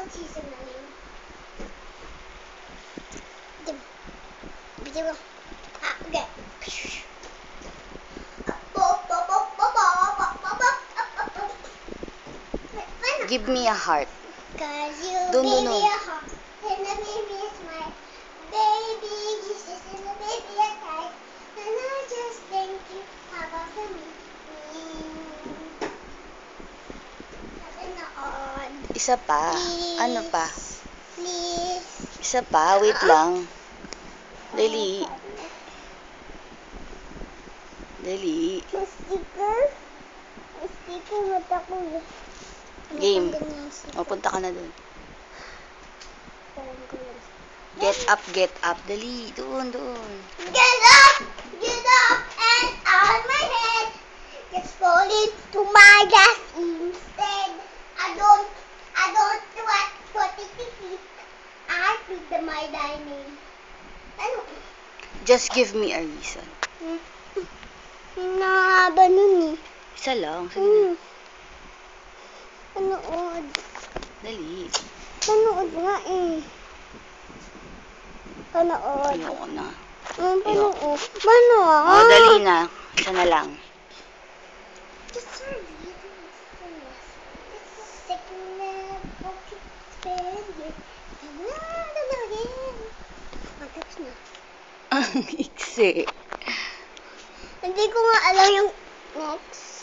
season na yun. Video mo. Okay. Give me a heart. Cause you Don't gave know. me a heart. And the baby is my baby. Jesus and the baby I cried. And I just thank you, Papa, for me. Sabi na on. Isa pa. Please. Ano pa? Please. Isa pa. Wait lang. Dali. Dali. May sticker? May sticker mata ko eh. Game. O, punta ka na dun. Get up. Dali. Doon. Get up, and on my head. Just fall into my gas instead. I don't want potty. I pick my dining. Ano? Just give me a reason. Nahaba nun eh. Isa lang. Sige na. Panood. Dali. Panood nga eh. Panood. Ayoko na. Panood. Panood. O, dali na. Isa na lang. Just read it. It's a sickness. Okay, spend it. Matouch na. Ang iksi. Hindi ko nga alam yung next.